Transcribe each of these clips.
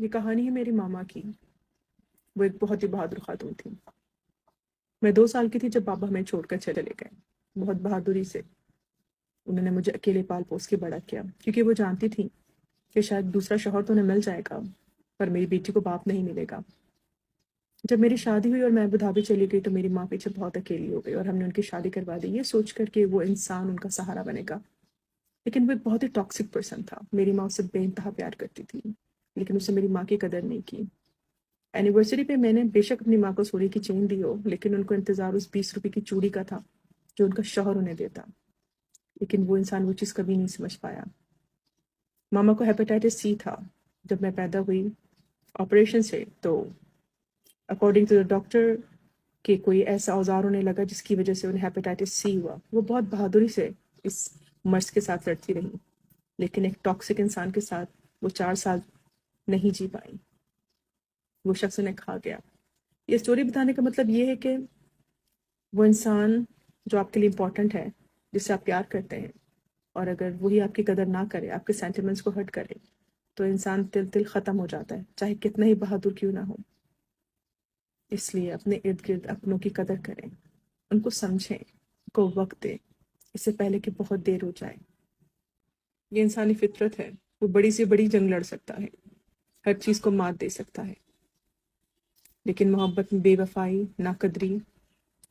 یہ کہانی ہے میری ماما کی. وہ ایک بہت ہی بہادر خاتون تھی. میں 2 سال کی تھی جب بابا ہمیں چھوڑ کر چلے گئے. بہت بہادری سے انہوں نے مجھے اکیلے پال پوس کے بڑا کیا، کیونکہ وہ جانتی تھی کہ شاید دوسرا شوہر تو انہیں مل جائے گا پر میری بیٹی کو باپ نہیں ملے گا. جب میری شادی ہوئی اور میں ابو دھابی چلی گئی تو میری ماں پیچھے بہت اکیلی ہو گئی اور ہم نے ان کی شادی کروا دی یہ سوچ کر کہ وہ انسان ان کا سہارا بنے گا. لیکن وہ ایک بہت ہی ٹاکسک پرسن تھا. میری ماں اسے بے انتہا پیار کرتی تھی لیکن اسے میری ماں کی قدر نہیں کی. اینیورسری پہ میں نے بے شک اپنی ماں کو سونے کی چین دی ہو، لیکن ان کو انتظار اس 20 روپے کی چوڑی کا تھا جو ان کا شوہر انہیں دیتا. لیکن وہ انسان وہ چیز کبھی نہیں سمجھ پایا. ماما کو ہیپیٹائٹس سی تھا جب میں پیدا ہوئی آپریشن سے. تو اکارڈنگ ٹو دا ڈاکٹر کہ کوئی ایسا اوزار ہونے لگا جس کی وجہ سے انہیں ہیپیٹائٹس سی ہوا. وہ بہت بہادری سے اس مرض کے ساتھ لڑتی رہی لیکن ایک ٹاکسک انسان کے ساتھ وہ 4 سال نہیں جی پائی. وہ شخص انہیں کھا گیا. یہ سٹوری بتانے کا مطلب یہ ہے کہ وہ انسان جو آپ کے لیے امپورٹنٹ ہے، جس سے آپ پیار کرتے ہیں، اور اگر وہی آپ کی قدر نہ کرے، آپ کے سینٹیمنٹس کو ہرٹ کرے، تو انسان تل ختم ہو جاتا ہے، چاہے کتنا ہی بہادر کیوں نہ ہو. اس لیے اپنے ارد گرد اپنوں کی قدر کریں، ان کو سمجھیں، ان کو وقت دیں اس سے پہلے کہ بہت دیر ہو جائے. یہ انسانی فطرت ہے. وہ بڑی سے بڑی جنگ لڑ سکتا ہے، ہر چیز کو مات دے سکتا ہے، لیکن محبت میں بے وفائی، ناقدری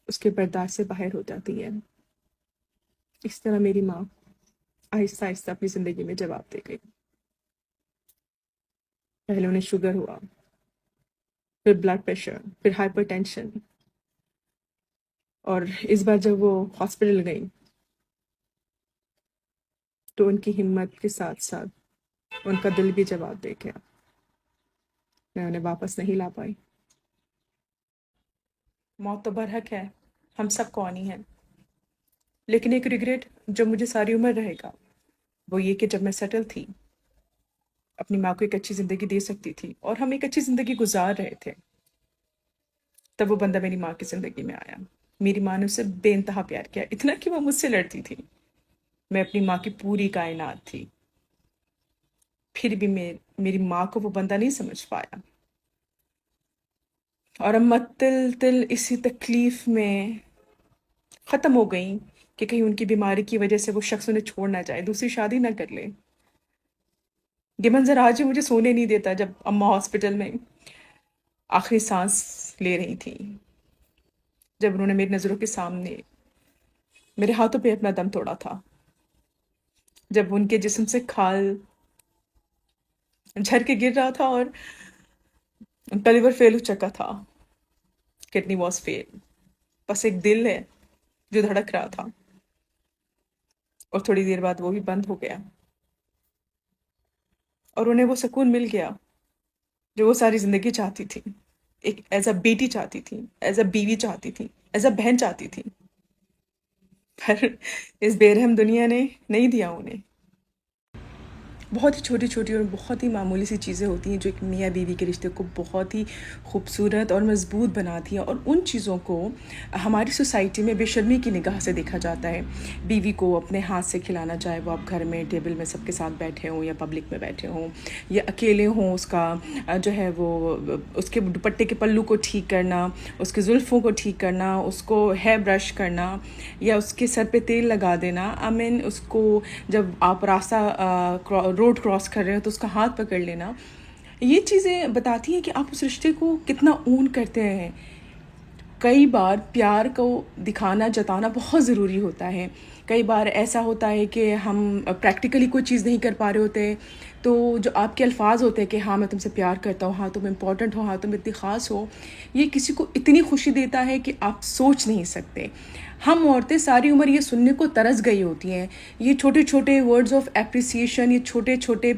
اس کے برداشت سے باہر ہو جاتی ہے. اس طرح میری ماں آہستہ آہستہ اپنی زندگی میں جواب دے گئی. پہلے انہیں شوگر ہوا، پھر بلڈ پریشر، پھر ہائپر ٹینشن، اور اس بار جب وہ ہاسپٹل گئی تو ان کی ہمت کے ساتھ ساتھ ان کا دل بھی جواب دے گیا. میں انہیں واپس نہیں لا پائی. موت تو برحق ہے، ہم سب کو آنی ہے، لیکن ایک ریگریٹ جو مجھے ساری عمر رہے گا وہ یہ کہ جب میں سیٹل تھی، اپنی ماں کو ایک اچھی زندگی دے سکتی تھی اور ہم ایک اچھی زندگی گزار رہے تھے، تب وہ بندہ میری ماں کی زندگی میں آیا. میری ماں نے اسے بے انتہا پیار کیا، اتنا کہ وہ مجھ سے لڑتی تھی. میں اپنی ماں کی پوری کائنات تھی، پھر بھی میری ماں کو وہ بندہ نہیں سمجھ پایا. اور اب میں تل اسی تکلیف میں ختم ہو گئی کہ کہیں ان کی بیماری کی وجہ سے وہ شخص انہیں چھوڑ نہ جائے، دوسری شادی نہ کر لے. یہ منظر آج بھی مجھے سونے نہیں دیتا. جب اماں ہاسپٹل میں آخری سانس لے رہی تھی، جب انہوں نے میری نظروں کے سامنے میرے ہاتھوں پہ اپنا دم توڑا تھا، جب ان کے جسم سے کھال جھر کے گر رہا تھا اور ان کا لیور فیل ہو چکا تھا، کڈنی واز فیل، بس ایک دل ہے جو دھڑک رہا تھا اور تھوڑی دیر بعد وہ بھی بند ہو گیا. اور انہیں وہ سکون مل گیا جو وہ ساری زندگی چاہتی تھی، ایک ایز اے بیٹی چاہتی تھی، ایز اے بیوی چاہتی تھی، ایز اے بہن چاہتی تھی. پر اس بے رحم دنیا نے نہیں دیا انہیں. بہت ہی چھوٹی چھوٹی اور بہت ہی معمولی سی چیزیں ہوتی ہیں جو ایک میاں بیوی کے رشتے کو بہت ہی خوبصورت اور مضبوط بناتی ہیں، اور ان چیزوں کو ہماری سوسائٹی میں بے شرمی کی نگاہ سے دیکھا جاتا ہے. بیوی کو اپنے ہاتھ سے کھلانا، چاہے وہ آپ گھر میں ٹیبل میں سب کے ساتھ بیٹھے ہوں یا پبلک میں بیٹھے ہوں یا اکیلے ہوں، اس کا جو ہے وہ اس کے دوپٹے کے پلو کو ٹھیک کرنا، اس کے زلفوں کو ٹھیک کرنا، اس کو ہیئر برش کرنا یا اس کے سر پہ تیل لگا دینا. اس کو جب آپ راستہ روڈ کراس کر رہے ہو تو اس کا ہاتھ پکڑ لینا. یہ چیزیں بتاتی ہیں کہ آپ اس رشتے کو کتنا اون کرتے ہیں. کئی بار پیار کو دکھانا، جتانا بہت ضروری ہوتا ہے. کئی بار ایسا ہوتا ہے کہ ہم پریکٹیکلی کوئی چیز نہیں کر پا رہے ہوتے، تو جو آپ کے الفاظ ہوتے ہیں کہ ہاں میں تم سے پیار کرتا ہوں، ہاں تم امپورٹنٹ ہو، ہاں تم اتنی خاص ہو، یہ کسی کو اتنی خوشی دیتا ہے کہ آپ سوچ نہیں سکتے. ہم عورتیں ساری عمر یہ سننے کو ترس گئی ہوتی ہیں. یہ چھوٹے چھوٹے ورڈز آف اپریسیشن، یہ چھوٹے چھوٹے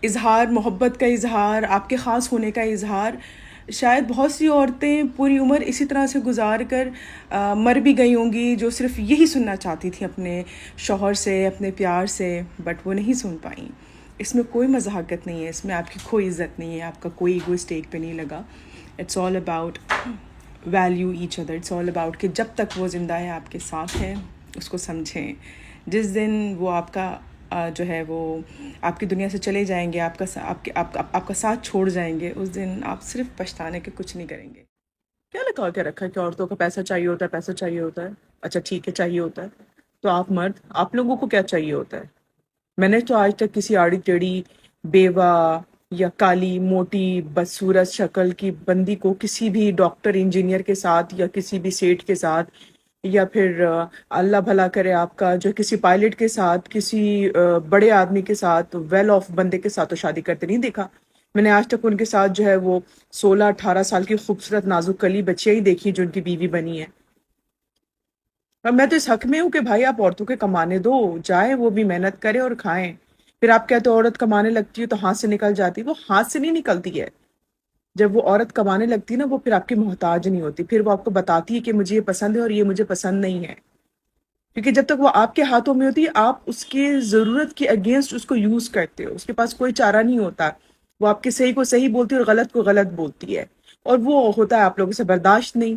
اظہار، محبت کا اظہار، آپ کے خاص ہونے کا اظہار، شاید بہت سی عورتیں پوری عمر اسی طرح سے گزار کر مر بھی گئی ہوں گی، جو صرف یہی سننا چاہتی تھی اپنے شوہر سے، اپنے پیار سے، بٹ وہ نہیں سن پائیں. اس میں کوئی مذاقت نہیں ہے، اس میں آپ کی کوئی عزت نہیں ہے، آپ کا کوئی ایگو اسٹیک پہ نہیں لگا. It's all about value each other. It's all about کہ جب تک وہ زندہ ہے، آپ کے ساتھ ہے، اس کو سمجھیں. جس دن وہ آپ کا جو ہے وہ آپ کی دنیا سے چلے جائیں گے، آپ کا ساتھ چھوڑ جائیں گے، اس دن آپ صرف پچھتانے کے کچھ نہیں کریں گے۔ کیا لگا کے رکھا ہے کہ عورتوں کو پیسہ چاہیے ہوتا ہے، پیسہ چاہیے ہوتا ہے؟ اچھا ٹھیک ہے، چاہیے ہوتا ہے تو آپ مرد، آپ لوگوں کو کیا چاہیے ہوتا ہے؟ میں نے تو آج تک کسی آڑی ٹیڑھی بیوہ یا کالی موٹی بدصورت شکل کی بندی کو کسی بھی ڈاکٹر انجینئر کے ساتھ یا کسی بھی سیٹ کے ساتھ یا پھر اللہ بھلا کرے آپ کا جو کسی پائلٹ کے ساتھ، کسی بڑے آدمی کے ساتھ، ویل آف بندے کے ساتھ تو شادی کرتے نہیں دیکھا۔ میں نے آج تک ان کے ساتھ جو ہے وہ 16-18 سال کی خوبصورت نازک کلی بچیاں ہی دیکھی جو ان کی بیوی بنی ہے۔ اور میں تو اس حق میں ہوں کہ بھائی آپ عورتوں کے کمانے دو، جائیں وہ بھی محنت کرے اور کھائیں۔ پھر آپ کہتے ہو عورت کمانے لگتی ہے تو ہاتھ سے نکل جاتی، وہ ہاتھ سے نہیں نکلتی ہے۔ جب وہ عورت کمانے لگتی ہے نا، وہ پھر آپ کی محتاج نہیں ہوتی، پھر وہ آپ کو بتاتی ہے کہ مجھے یہ پسند ہے اور یہ مجھے پسند نہیں ہے، کیونکہ جب تک وہ آپ کے ہاتھوں میں ہوتی ہے آپ اس کے ضرورت کے اگینسٹ اس کو یوز کرتے ہو، اس کے پاس کوئی چارہ نہیں ہوتا، وہ آپ کے صحیح کو صحیح بولتی ہے اور غلط کو غلط بولتی ہے، اور وہ ہوتا ہے آپ لوگوں سے برداشت نہیں۔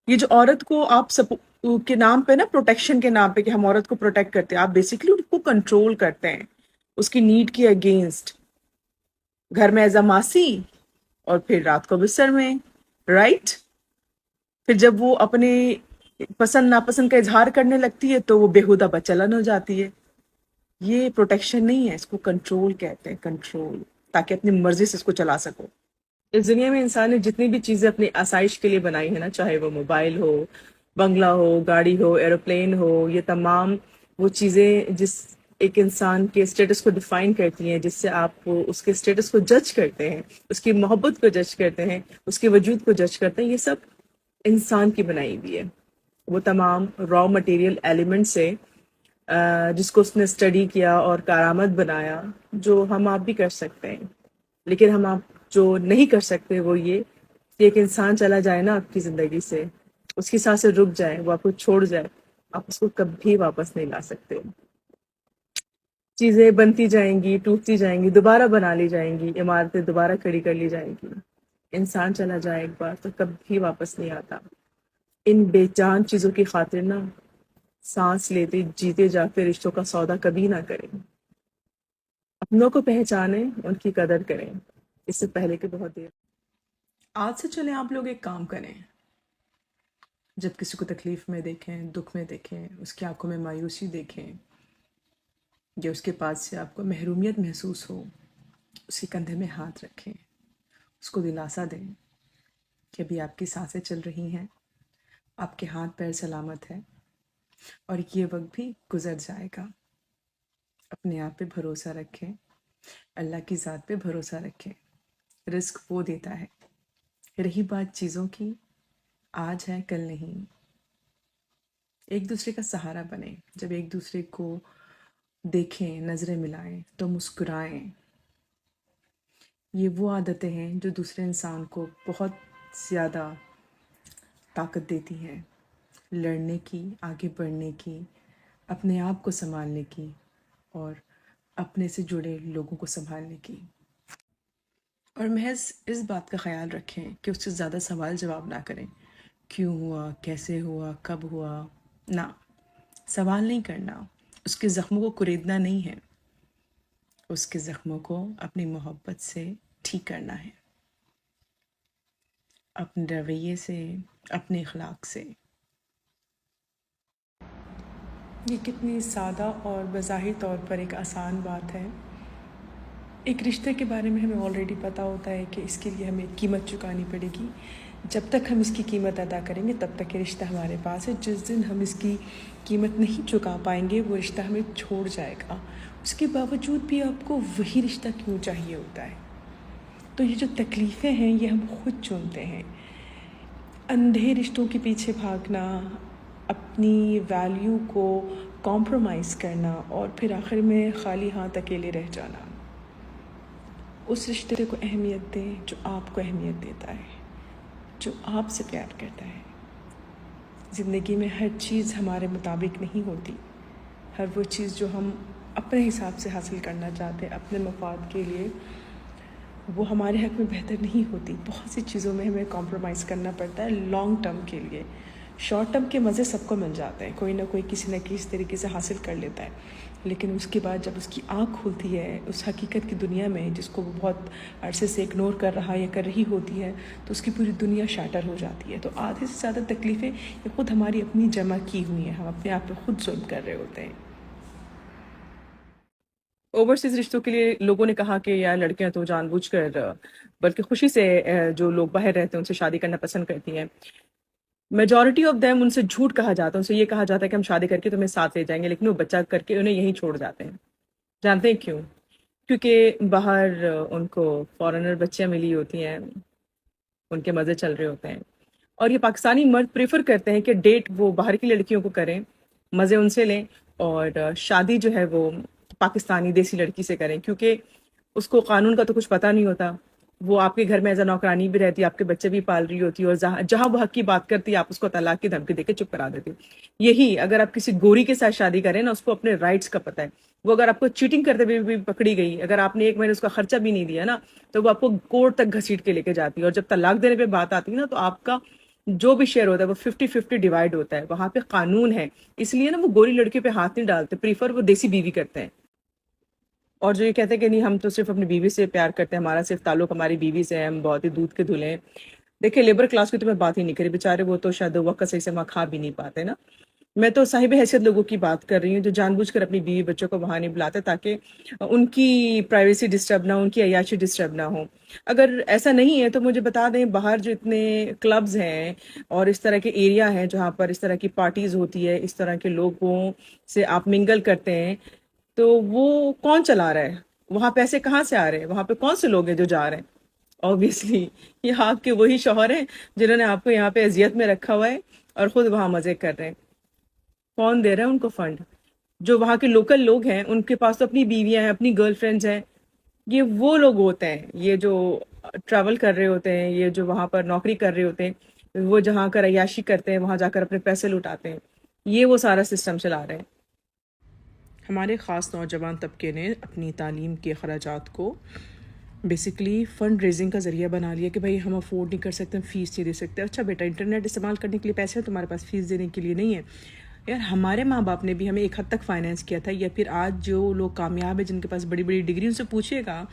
یہ جو عورت کو آپ کے نام پہ نا، پروٹیکشن کے نام پہ کہ ہم عورت کو پروٹیکٹ کرتے ہیں، آپ بیسیکلی ان کو کنٹرول کرتے ہیں اس کی نیڈ کے اگینسٹ، گھر میں ایز اے ماسی اور پھر رات کو بستر میں، رائٹ؟ پھر جب وہ اپنے پسند ناپسند کا اظہار کرنے لگتی ہے تو وہ بےہودہ بچلن ہو جاتی ہے۔ یہ پروٹیکشن نہیں ہے، اس کو کنٹرول کہتے ہیں، کنٹرول، تاکہ اپنی مرضی سے اس کو چلا سکو۔ اس دنیا میں انسان نے جتنی بھی چیزیں اپنی آسائش کے لیے بنائی ہیں نا، چاہے وہ موبائل ہو، بنگلہ ہو، گاڑی ہو، ایروپلین ہو، یہ تمام وہ چیزیں جس ایک انسان کے اسٹیٹس کو ڈیفائن کرتی ہیں، جس سے آپ اس کے اسٹیٹس کو جج کرتے ہیں، اس کی محبت کو جج کرتے ہیں، اس کے وجود کو جج کرتے ہیں، یہ سب انسان کی بنائی ہوئی ہے۔ وہ تمام را مٹیریل ایلیمنٹ سے جس کو اس نے اسٹڈی کیا اور کارآمد بنایا، جو ہم آپ بھی کر سکتے ہیں، لیکن ہم آپ جو نہیں کر سکتے وہ یہ کہ ایک انسان چلا جائے نا آپ کی زندگی سے، اس کی سانسیں رک جائیں، وہ آپ کو چھوڑ جائے، آپ اس کو کبھی واپس نہیں لا سکتے۔ چیزیں بنتی جائیں گی، ٹوٹتی جائیں گی، دوبارہ بنا لی جائیں گی، عمارتیں دوبارہ کھڑی کر لی جائیں گی، انسان چلا جائے ایک بار تو کبھی واپس نہیں آتا۔ ان بے جان چیزوں کی خاطر نا سانس لیتے جیتے جاگتے رشتوں کا سودا کبھی نہ کریں۔ اپنوں کو پہچانیں، ان کی قدر کریں، اس سے پہلے کہ بہت دیر۔ آج سے چلیں آپ لوگ ایک کام کریں، جب کسی کو تکلیف میں دیکھیں، دکھ میں دیکھیں، اس کی آنکھوں میں مایوسی دیکھیں، یا اس کے پاس سے آپ کو محرومیت محسوس ہو، اس کے کندھے میں ہاتھ رکھیں، اس کو دلاسا دیں کہ ابھی آپ کی سانسیں چل رہی ہیں، آپ کے ہاتھ پیر سلامت ہے، اور یہ وقت بھی گزر جائے گا۔ اپنے آپ پہ بھروسہ رکھیں، اللہ کی ذات پہ بھروسہ رکھیں، رزق وہ دیتا ہے۔ رہی بات چیزوں کی، آج ہے کل نہیں۔ ایک دوسرے کا سہارا بنیں، جب ایک دوسرے کو دیکھیں، نظریں ملائیں تو مسکرائیں۔ یہ وہ عادتیں ہیں جو دوسرے انسان کو بہت زیادہ طاقت دیتی ہیں، لڑنے کی، آگے بڑھنے کی، اپنے آپ کو سنبھالنے کی، اور اپنے سے جڑے لوگوں کو سنبھالنے کی۔ اور محض اس بات کا خیال رکھیں کہ اس سے زیادہ سوال جواب نہ کریں، کیوں ہوا، کیسے ہوا، کب ہوا، نہ، سوال نہیں کرنا، اس کے زخموں کو کریدنا نہیں ہے، اس کے زخموں کو اپنی محبت سے ٹھیک کرنا ہے، اپنے رویے سے، اپنے اخلاق سے۔ یہ کتنی سادہ اور بظاہر طور پر ایک آسان بات ہے۔ ایک رشتے کے بارے میں ہمیں آلریڈی پتہ ہوتا ہے کہ اس کے لیے ہمیں قیمت چکانی پڑے گی، جب تک ہم اس کی قیمت ادا کریں گے تب تک یہ رشتہ ہمارے پاس ہے، جس دن ہم اس کی قیمت نہیں چکا پائیں گے وہ رشتہ ہمیں چھوڑ جائے گا۔ اس کے باوجود بھی آپ کو وہی رشتہ کیوں چاہیے ہوتا ہے؟ تو یہ جو تکلیفیں ہیں یہ ہم خود چنتے ہیں۔ اندھے رشتوں کے پیچھے بھاگنا، اپنی ویلیو کو کمپرومائز کرنا، اور پھر آخر میں خالی ہاتھ اکیلے رہ جانا۔ اس رشتے کو اہمیت دیں جو آپ کو اہمیت دیتا ہے، جو آپ سے پیار کرتا ہے۔ زندگی میں ہر چیز ہمارے مطابق نہیں ہوتی، ہر وہ چیز جو ہم اپنے حساب سے حاصل کرنا چاہتے ہیں اپنے مفاد کے لیے، وہ ہمارے حق میں بہتر نہیں ہوتی۔ بہت سی چیزوں میں ہمیں کمپرومائز کرنا پڑتا ہے لانگ ٹرم کے لیے، شارٹ ٹرم کے مزے سب کو مل جاتے ہیں، کوئی نہ کوئی کسی نہ کسی طریقے سے حاصل کر لیتا ہے، لیکن اس کے بعد جب اس کی آنکھ کھلتی ہے اس حقیقت کی دنیا میں جس کو وہ بہت عرصے سے اگنور کر رہا یا کر رہی ہوتی ہے، تو اس کی پوری دنیا شیٹر ہو جاتی ہے۔ تو آدھے سے زیادہ تکلیفیں یہ خود ہماری اپنی جمع کی ہوئی ہیں، ہم اپنے آپ پہ خود ظلم کر رہے ہوتے ہیں۔ اوورسیز رشتوں کے لیے لوگوں نے کہا کہ یار لڑکیاں تو جان بوجھ کر بلکہ خوشی سے جو لوگ باہر رہتے ہیں ان سے شادی کرنا پسند کرتی ہیں۔ میجورٹی آف دیم ان سے جھوٹ کہا جاتا ہے، ان سے یہ کہا جاتا ہے کہ ہم شادی کر کے تمہیں ساتھ لے جائیں گے، لیکن وہ بچہ کر کے انہیں یہیں چھوڑ جاتے ہیں۔ جانتے ہیں کیوں؟ کیونکہ باہر ان کو فارنر بچیاں ملی ہوتی ہیں، ان کے مزے چل رہے ہوتے ہیں، اور یہ پاکستانی مرد پریفر کرتے ہیں کہ ڈیٹ وہ باہر کی لڑکیوں کو کریں، مزے ان سے لیں، اور شادی جو ہے وہ پاکستانی دیسی لڑکی سے کریں، کیونکہ اس کو قانون کا تو کچھ پتہ نہیں ہوتا، وہ آپ کے گھر میں ایز اے نوکرانی بھی رہتی ہے، آپ کے بچے بھی پال رہی ہوتی ہے، اور جہاں وہ حق کی بات کرتی ہے آپ اس کو طلاق کی دھمکی دے کے چپ کرا دیتی۔ یہی اگر آپ کسی گوری کے ساتھ شادی کریں نا، اس کو اپنے رائٹس کا پتہ ہے، وہ اگر آپ کو چیٹنگ کرتے ہوئے بھی پکڑی گئی، اگر آپ نے 1 مہینے اس کا خرچہ بھی نہیں دیا نا، تو وہ آپ کو کورٹ تک گھسیٹ کے لے کے جاتی ہے، اور جب طلاق دینے پہ بات آتی ہے نا، تو آپ کا جو بھی شیئر ہوتا ہے وہ 50-50 ڈیوائڈ ہوتا ہے، وہاں پہ قانون ہے، اس لیے نا وہ گوری لڑکیوں پہ ہاتھ نہیں ڈالتے، پریفر وہ دیسی بیوی کرتے ہیں۔ اور جو یہ کہتے ہیں کہ نہیں ہم تو صرف اپنی بیوی سے پیار کرتے ہیں، ہمارا صرف تعلق ہماری بیوی سے ہے، ہم بہت ہی دودھ کے دھلے ہیں۔ دیکھیں لیبر کلاس کی تو میں بات ہی نہیں کری، بیچارے وہ تو شاید وقت صحیح سے وہاں کھا بھی نہیں پاتے نا۔ میں تو صاحب حیثیت لوگوں کی بات کر رہی ہوں جو جان بوجھ کر اپنی بیوی بچوں کو وہاں نہیں بلاتے تاکہ ان کی پرائیویسی ڈسٹرب نہ ہو، ان کی عیاشی ڈسٹرب نہ ہو۔ اگر ایسا نہیں ہے تو مجھے بتا دیں، باہر جو اتنے کلبز ہیں اور اس طرح کے ایریا ہیں جہاں پر اس طرح کی پارٹیز ہوتی ہے، اس طرح کے لوگوں سے آپ منگل کرتے ہیں، تو وہ کون چلا رہا ہے؟ وہاں پیسے کہاں سے آ رہے ہیں؟ وہاں پہ کون سے لوگ ہیں جو جا رہے ہیں؟ آبویسلی یہ آپ کے وہی شوہر ہیں جنہوں نے آپ کو یہاں پہ اذیت میں رکھا ہوا ہے اور خود وہاں مزے کر رہے ہیں۔ کون دے رہا ہے ان کو فنڈ؟ جو وہاں کے لوکل لوگ ہیں ان کے پاس تو اپنی بیویاں ہیں، اپنی گرل فرینڈز ہیں، یہ وہ لوگ ہوتے ہیں، یہ جو ٹریول کر رہے ہوتے ہیں، یہ جو وہاں پر نوکری کر رہے ہوتے ہیں، وہ جہاں کر عیاشی کرتے ہیں وہاں جا کر اپنے پیسے لٹاتے ہیں، یہ وہ سارا سسٹم چلا رہے ہیں۔ ہمارے خاص نوجوان طبقے نے اپنی تعلیم کے اخراجات کو بیسیکلی فنڈ ریزنگ کا ذریعہ بنا لیا کہ بھائی ہم افورڈ نہیں کر سکتے، ہم فیس نہیں دے سکتے۔ اچھا بیٹا انٹرنیٹ استعمال کرنے کے لیے پیسے ہیں تمہارے پاس، فیس دینے کے لیے نہیں ہے؟ یار ہمارے ماں باپ نے بھی ہمیں ایک حد تک فائنینس کیا تھا، یا پھر آج جو لوگ کامیاب ہیں جن کے پاس بڑی بڑی ڈگری، ان سے پوچھیے گا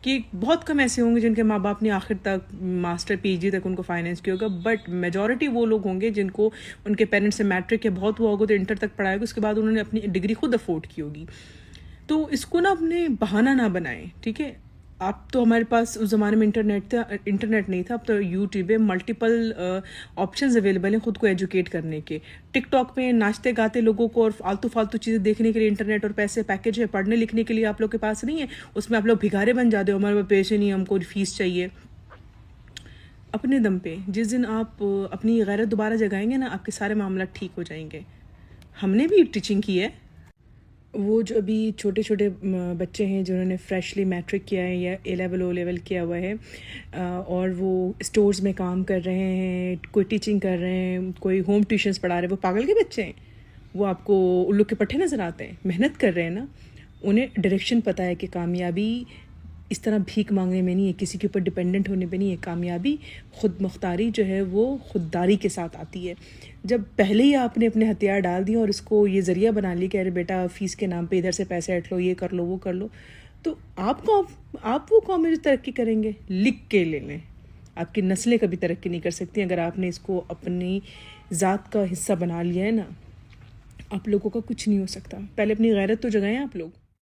کہ بہت کم ایسے ہوں گے جن کے ماں باپ نے آخر تک ماسٹر پی جی تک ان کو فائنینس کیا ہوگا، بٹ میجورٹی وہ لوگ ہوں گے جن کو ان کے پیرنٹس سے میٹرک یا بہت ہوا ہوگا تو انٹر تک پڑھایا ہوگا، اس کے بعد انہوں نے اپنی ڈگری خود افورڈ کی ہوگی۔ تو اس کو نا اپنے بہانہ نہ بنائیں، ٹھیک ہے؟ اب تو ہمارے پاس اس زمانے میں انٹرنیٹ نہیں تھا، اب تو یوٹیوب پہ ملٹیپل آپشنز اویلیبل ہیں خود کو ایجوکیٹ کرنے کے۔ ٹک ٹاک پہ ناچتے گاتے لوگوں کو اور فالتو چیزیں دیکھنے کے لیے انٹرنیٹ اور پیسے پیکج ہے، پڑھنے لکھنے کے لیے آپ لوگ کے پاس نہیں ہے، اس میں آپ لوگ بھکارے بن جاتے ہو، ہمارے پاس پیسے نہیں، ہم کو فیس چاہیے۔ اپنے دم پہ جس دن آپ اپنی غیرت دوبارہ جگائیں گے نا، آپ کے سارے معاملات ٹھیک ہو جائیں گے۔ ہم نے بھی ٹیچنگ کی ہے، وہ جو ابھی چھوٹے چھوٹے بچے ہیں جنہوں نے فریشلی میٹرک کیا ہے یا اے لیول او لیول کیا ہوا ہے، اور وہ اسٹورز میں کام کر رہے ہیں، کوئی ٹیچنگ کر رہے ہیں، کوئی ہوم ٹیوشنز پڑھا رہے ہیں، وہ پاگل کے بچے ہیں؟ وہ آپ کو الو کے پٹھے نظر آتے ہیں؟ محنت کر رہے ہیں نا، انہیں ڈائریکشن پتہ ہے کہ کامیابی اس طرح بھیک مانگنے میں نہیں ہے، کسی کے اوپر ڈپینڈنٹ ہونے پہ نہیں ہے، کامیابی خود مختاری جو ہے وہ خودداری کے ساتھ آتی ہے۔ جب پہلے ہی آپ نے اپنے ہتھیار ڈال دیے اور اس کو یہ ذریعہ بنا لیا کہ ارے بیٹا فیس کے نام پہ ادھر سے پیسے ہٹ لو، یہ کر لو وہ کر لو، تو آپ وہ قوم میں جو ترقی کریں گے، لکھ کے لے لیں، آپ کی نسلیں کبھی ترقی نہیں کر سکتی اگر آپ نے اس کو اپنی ذات کا حصہ بنا لیا ہے نا، آپ لوگوں کا کچھ نہیں ہو سکتا۔ پہلے اپنی غیرت تو جگائیں آپ لوگ۔